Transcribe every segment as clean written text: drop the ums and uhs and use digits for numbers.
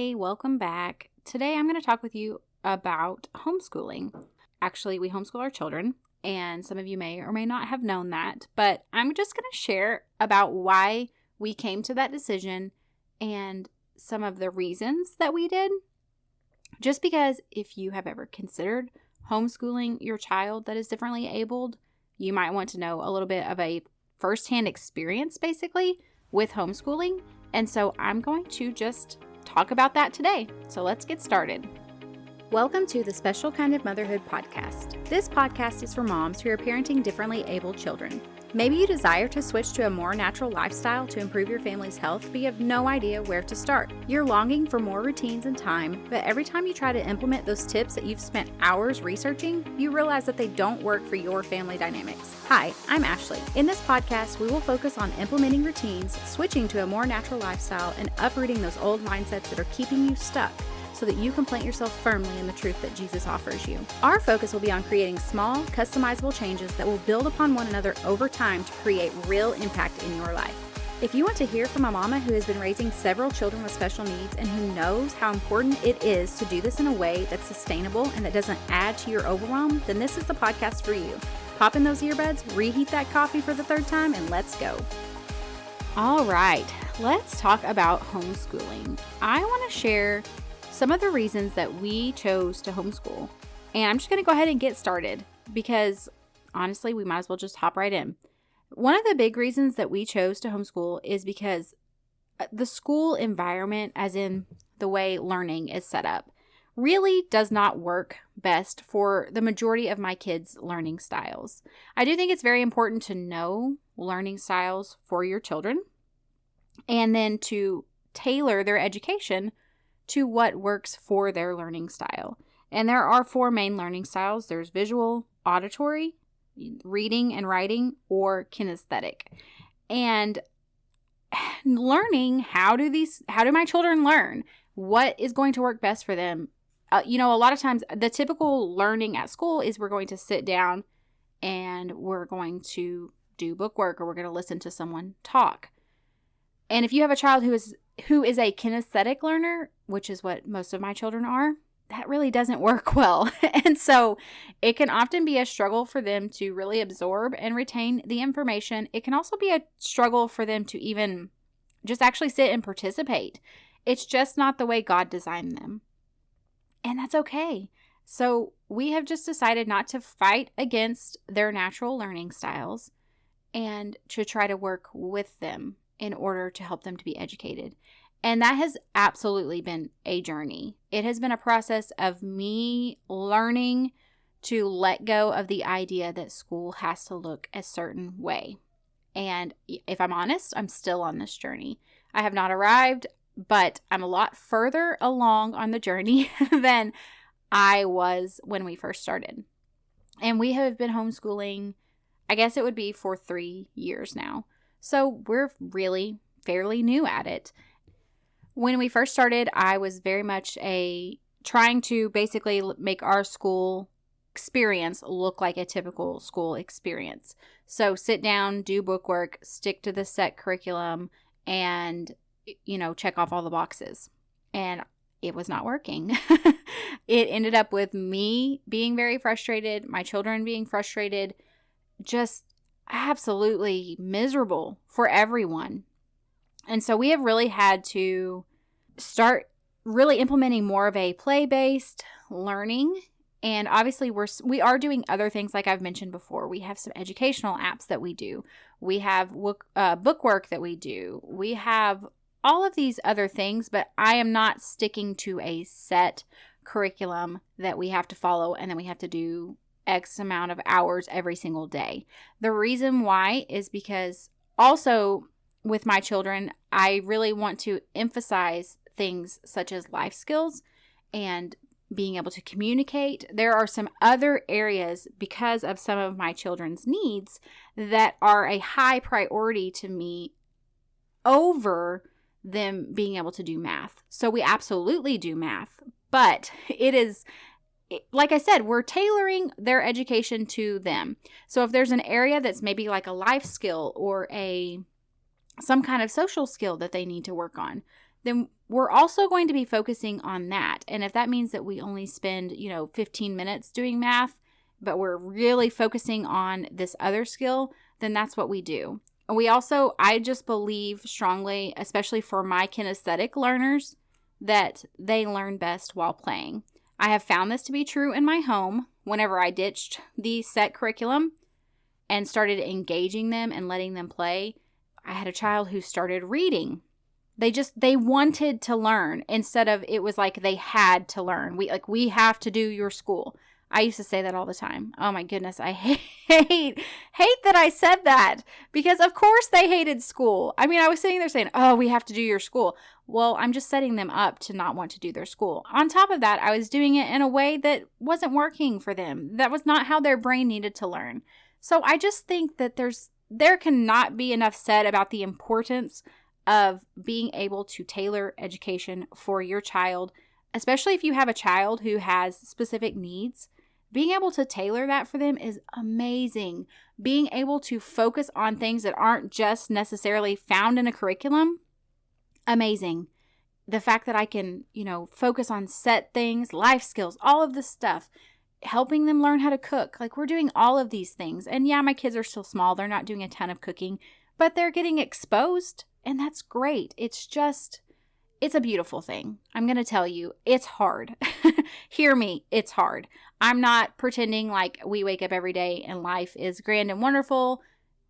Hey, welcome back. Today I'm going to talk with you about homeschooling. Actually, we homeschool our children, and some of you may or may not have known that, but I'm just going to share about why we came to that decision and some of the reasons that we did. Just because if you have ever considered homeschooling your child that is differently abled, you might want to know a little bit of a firsthand experience basically with homeschooling. And so I'm going to just talk about that today. So let's get started. Welcome to the Special Kind of Motherhood podcast. This podcast is for moms who are parenting differently abled children. Maybe you desire to switch to a more natural lifestyle to improve your family's health, but you have no idea where to start. You're longing for more routines and time, but every time you try to implement those tips that you've spent hours researching, you realize that they don't work for your family dynamics. Hi, I'm Ashley. In this podcast, we will focus on implementing routines, switching to a more natural lifestyle, and uprooting those old mindsets that are keeping you stuck, so that you can plant yourself firmly in the truth that Jesus offers you. Our focus will be on creating small, customizable changes that will build upon one another over time to create real impact in your life. If you want to hear from a mama who has been raising several children with special needs and who knows how important it is to do this in a way that's sustainable and that doesn't add to your overwhelm, then this is the podcast for you. Pop in those earbuds, reheat that coffee for the third time, and let's go. All right, let's talk about homeschooling. I want to share some of the reasons that we chose to homeschool. And I'm just going to go ahead and get started because honestly, we might as well just hop right in. One of the big reasons that we chose to homeschool is because the school environment, as in the way learning is set up, really does not work best for the majority of my kids' learning styles. I do think it's very important to know learning styles for your children and then to tailor their education to what works for their learning style. And there are 4 main learning styles. There's visual, auditory, reading and writing, or kinesthetic. And learning, how do my children learn? What is going to work best for them? A lot of times the typical learning at school is we're going to sit down and we're going to do book work or we're going to listen to someone talk. And if you have a child who is a kinesthetic learner, which is what most of my children are, that really doesn't work well. And so it can often be a struggle for them to really absorb and retain the information. It can also be a struggle for them to even just actually sit and participate. It's just not the way God designed them. And that's okay. So we have just decided not to fight against their natural learning styles and to try to work with them in order to help them to be educated. And that has absolutely been a journey. It has been a process of me learning to let go of the idea that school has to look a certain way. And if I'm honest, I'm still on this journey. I have not arrived, but I'm a lot further along on the journey than I was when we first started. And we have been homeschooling, I guess it would be for 3 years now. So we're really fairly new at it. When we first started, I was very much trying to basically make our school experience look like a typical school experience. So sit down, do book work, stick to the set curriculum, and, check off all the boxes. And it was not working. It ended up with me being very frustrated, my children being frustrated, just absolutely miserable for everyone. And so we have really had to start really implementing more of a play-based learning. And obviously we are doing other things like I've mentioned before. We have some educational apps that we do. We have book work that we do. We have all of these other things, but I am not sticking to a set curriculum that we have to follow and then we have to do X amount of hours every single day. The reason why is because also with my children, I really want to emphasize things such as life skills and being able to communicate. There are some other areas because of some of my children's needs that are a high priority to me over them being able to do math. So we absolutely do math, but it is, like I said, we're tailoring their education to them. So if there's an area that's maybe like a life skill or some kind of social skill that they need to work on, then we're also going to be focusing on that. And if that means that we only spend, 15 minutes doing math, but we're really focusing on this other skill, then that's what we do. And I just believe strongly, especially for my kinesthetic learners, that they learn best while playing. I have found this to be true in my home whenever I ditched the set curriculum and started engaging them and letting them play. I had a child who started reading. They wanted to learn instead of it was like they had to learn. We have to do your school. I used to say that all the time. Oh my goodness, I hate that I said that, because of course they hated school. I mean, I was sitting there saying, oh, we have to do your school. Well, I'm just setting them up to not want to do their school. On top of that, I was doing it in a way that wasn't working for them. That was not how their brain needed to learn. So I just think that there cannot be enough said about the importance of being able to tailor education for your child, especially if you have a child who has specific needs. Being able to tailor that for them is amazing. Being able to focus on things that aren't just necessarily found in a curriculum, amazing. The fact that I can, focus on set things, life skills, all of this stuff, helping them learn how to cook. Like, we're doing all of these things. And yeah, my kids are still small. They're not doing a ton of cooking, but they're getting exposed, and that's great. It's a beautiful thing. I'm going to tell you, it's hard. Hear me, it's hard. I'm not pretending like we wake up every day and life is grand and wonderful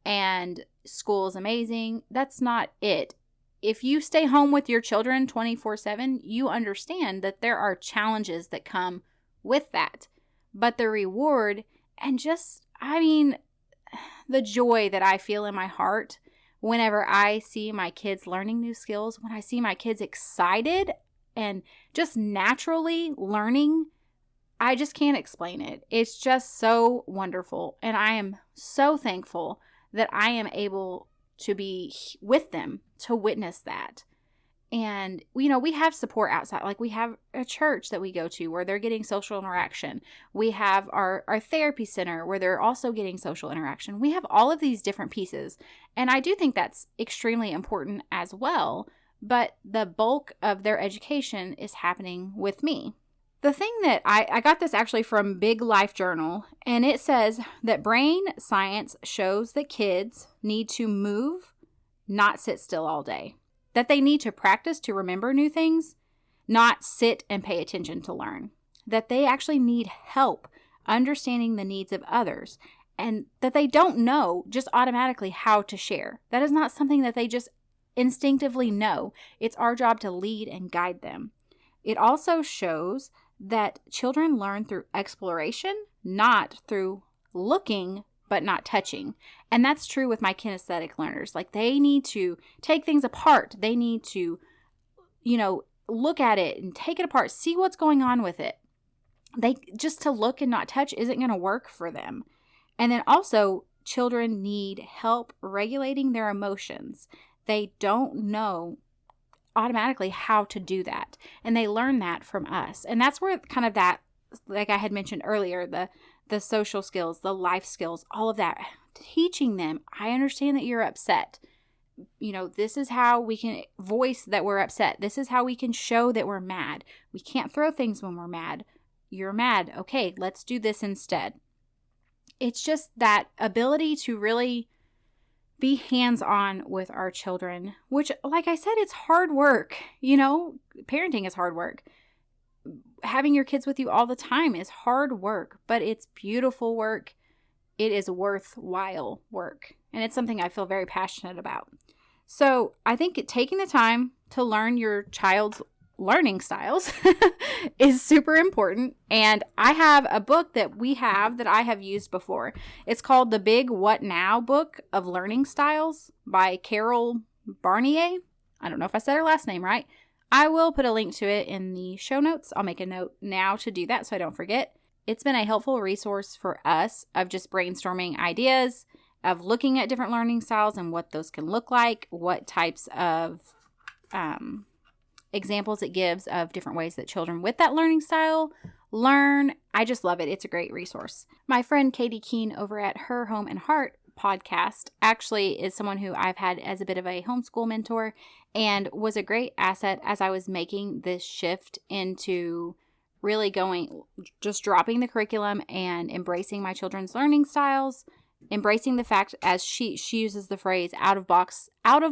and school is amazing. That's not it. If you stay home with your children 24/7, you understand that there are challenges that come with that. But the reward and the joy that I feel in my heart whenever I see my kids learning new skills, when I see my kids excited and just naturally learning, I just can't explain it. It's just so wonderful. And I am so thankful that I am able to be with them to witness that. And, we have support outside. Like, we have a church that we go to where they're getting social interaction. We have our therapy center where they're also getting social interaction. We have all of these different pieces. And I do think that's extremely important as well. But the bulk of their education is happening with me. The thing that I got this actually from Big Life Journal, and it says that brain science shows that kids need to move, not sit still all day. That they need to practice to remember new things, not sit and pay attention to learn. That they actually need help understanding the needs of others, and that they don't know just automatically how to share. That is not something that they just instinctively know. It's our job to lead and guide them. It also shows that children learn through exploration, not through looking but not touching. And that's true with my kinesthetic learners. Like, they need to take things apart. They need to, look at it and take it apart, see what's going on with it. Just to look and not touch isn't going to work for them. And then also, children need help regulating their emotions. They don't know automatically how to do that. And they learn that from us. And that's where kind of that, like I had mentioned earlier, the social skills, the life skills, all of that, teaching them, I understand that you're upset. This is how we can voice that we're upset. This is how we can show that we're mad. We can't throw things when we're mad. You're mad. Okay, let's do this instead. It's just that ability to really be hands-on with our children, which, like I said, it's hard work. Parenting is hard work. Having your kids with you all the time is hard work, but it's beautiful work. It is worthwhile work. And it's something I feel very passionate about. So I think taking the time to learn your child's learning styles is super important. And I have a book that I have used before. It's called The Big What Now Book of Learning Styles by Carol Barnier. I don't know if I said her last name right. I will put a link to it in the show notes. I'll make a note now to do that so I don't forget. It's been a helpful resource for us of just brainstorming ideas, of looking at different learning styles and what those can look like, what types of examples it gives of different ways that children with that learning style learn. I just love it. It's a great resource. My friend Katie Keene over at Her Home and Heart podcast actually is someone who I've had as a bit of a homeschool mentor and was a great asset as I was making this shift into really just dropping the curriculum and embracing my children's learning styles, embracing the fact, as she uses the phrase, out of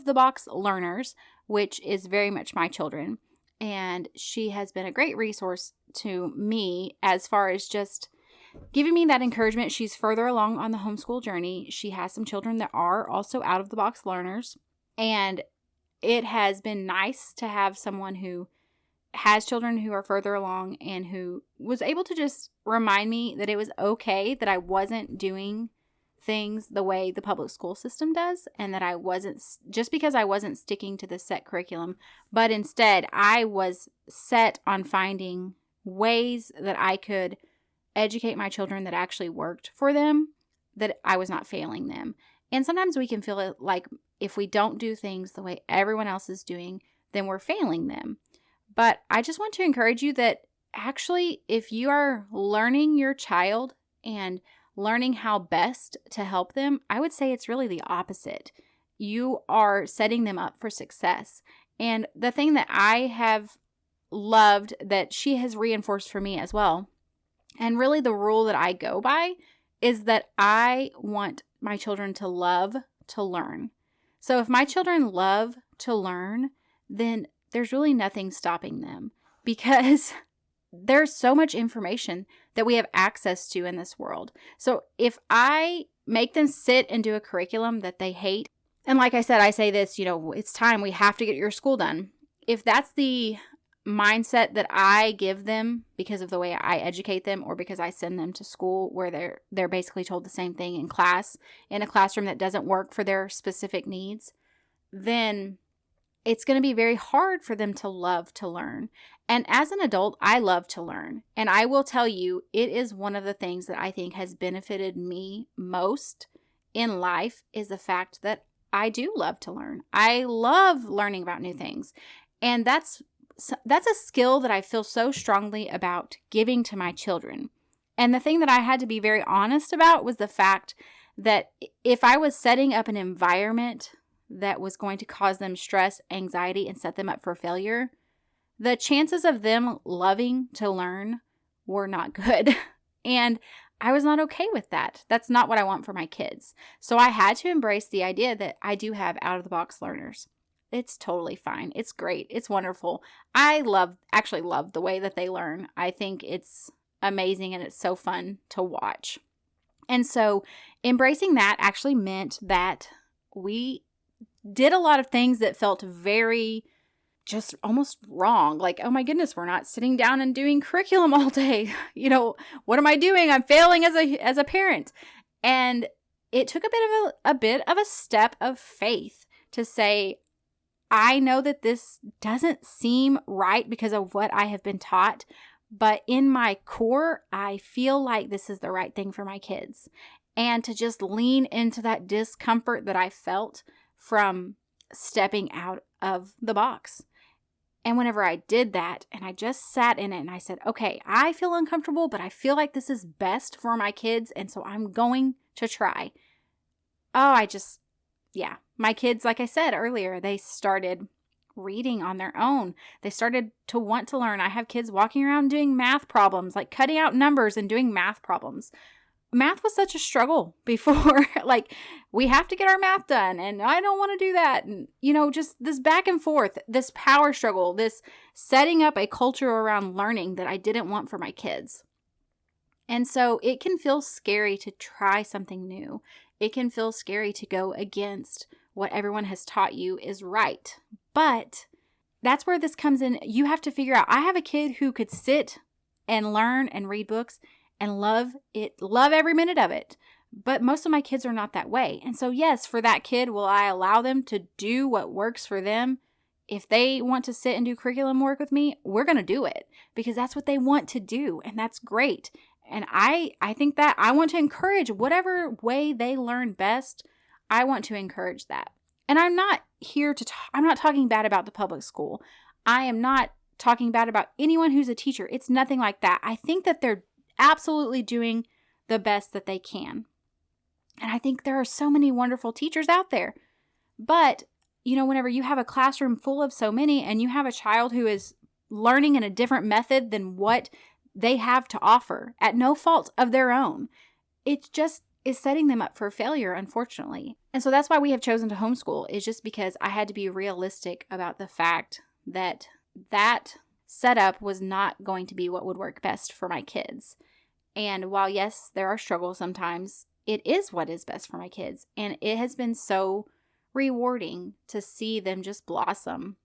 the box learners, which is very much my children. And she has been a great resource to me as far as just giving me that encouragement. She's further along on the homeschool journey. She has some children that are also out of the box learners. And it has been nice to have someone who has children who are further along and who was able to just remind me that it was okay that I wasn't doing things the way the public school system does, and that I wasn't, just because I wasn't sticking to the set curriculum, but instead I was set on finding ways that I could educate my children that actually worked for them, that I was not failing them. And sometimes we can feel it like if we don't do things the way everyone else is doing, then we're failing them. But I just want to encourage you that actually, if you are learning your child and learning how best to help them, I would say it's really the opposite. You are setting them up for success. And the thing that I have loved that she has reinforced for me as well, and really the rule that I go by, is that I want my children to love to learn. So if my children love to learn, then there's really nothing stopping them, because there's so much information that we have access to in this world. So if I make them sit and do a curriculum that they hate, and like I said, I say this, it's time, we have to get your school done. If that's the mindset that I give them because of the way I educate them, or because I send them to school where they're basically told the same thing in class, in a classroom that doesn't work for their specific needs, then it's going to be very hard for them to love to learn. And as an adult, I love to learn. And I will tell you, it is one of the things that I think has benefited me most in life, is the fact that I do love to learn. I love learning about new things. And that's a skill that I feel so strongly about giving to my children. And the thing that I had to be very honest about was the fact that if I was setting up an environment that was going to cause them stress, anxiety, and set them up for failure, the chances of them loving to learn were not good. And I was not okay with that. That's not what I want for my kids. So I had to embrace the idea that I do have out-of-the-box learners. It's totally fine. It's great. It's wonderful. I actually love the way that they learn. I think it's amazing and it's so fun to watch. And so embracing that actually meant that we did a lot of things that felt very just almost wrong. Like, oh my goodness, we're not sitting down and doing curriculum all day. What am I doing? I'm failing as a parent. And it took a bit of a step of faith to say, I know that this doesn't seem right because of what I have been taught, but in my core, I feel like this is the right thing for my kids. And to just lean into that discomfort that I felt from stepping out of the box. And whenever I did that and I just sat in it and I said, okay, I feel uncomfortable, but I feel like this is best for my kids. And so I'm going to try. My kids, like I said earlier, they started reading on their own. They started to want to learn. I have kids walking around doing math problems, like cutting out numbers and doing math problems. Math was such a struggle before. Like, we have to get our math done and I don't want to do that. And, just this back and forth, this power struggle, this setting up a culture around learning that I didn't want for my kids. And so it can feel scary to try something new. It can feel scary to go against what everyone has taught you is right. But that's where this comes in. You have to figure out, I have a kid who could sit and learn and read books and love every minute of it. But most of my kids are not that way. And so yes, for that kid, will I allow them to do what works for them? If they want to sit and do curriculum work with me, we're going to do it because that's what they want to do. And that's great. And I think that I want to encourage whatever way they learn best. I want to encourage that. And I'm not here I'm not talking bad about the public school. I am not talking bad about anyone who's a teacher. It's nothing like that. I think that they're absolutely doing the best that they can. And I think there are so many wonderful teachers out there. But, whenever you have a classroom full of so many and you have a child who is learning in a different method than what they have to offer at no fault of their own, it just is setting them up for failure, unfortunately. And so that's why we have chosen to homeschool, is just because I had to be realistic about the fact that that setup was not going to be what would work best for my kids. And while, yes, there are struggles sometimes, it is what is best for my kids. And it has been so rewarding to see them just blossom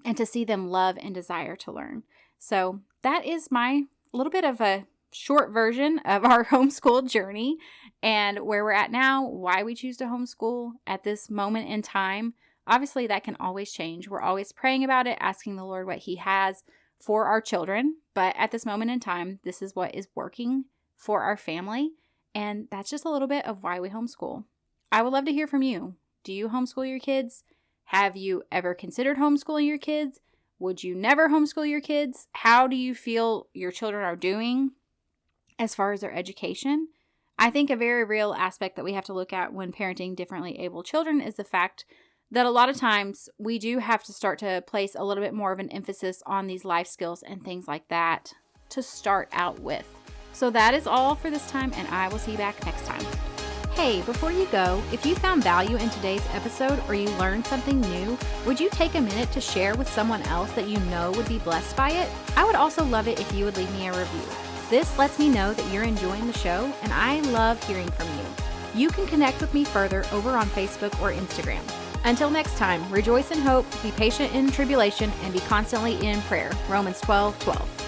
and to see them love and desire to learn. So that is my little bit of a short version of our homeschool journey and where we're at now, why we choose to homeschool at this moment in time. Obviously, that can always change. We're always praying about it, asking the Lord what He has for our children. But at this moment in time, this is what is working for our family. And that's just a little bit of why we homeschool. I would love to hear from you. Do you homeschool your kids? Have you ever considered homeschooling your kids? Would you never homeschool your kids? How do you feel your children are doing as far as their education? I think a very real aspect that we have to look at when parenting differently able children is the fact that a lot of times we do have to start to place a little bit more of an emphasis on these life skills and things like that to start out with. So that is all for this time, and I will see you back next time. Hey, before you go, if you found value in today's episode or you learned something new, would you take a minute to share with someone else that you know would be blessed by it? I would also love it if you would leave me a review. This lets me know that you're enjoying the show, and I love hearing from you. You can connect with me further over on Facebook or Instagram. Until next time, rejoice in hope, be patient in tribulation, and be constantly in prayer. Romans 12:12.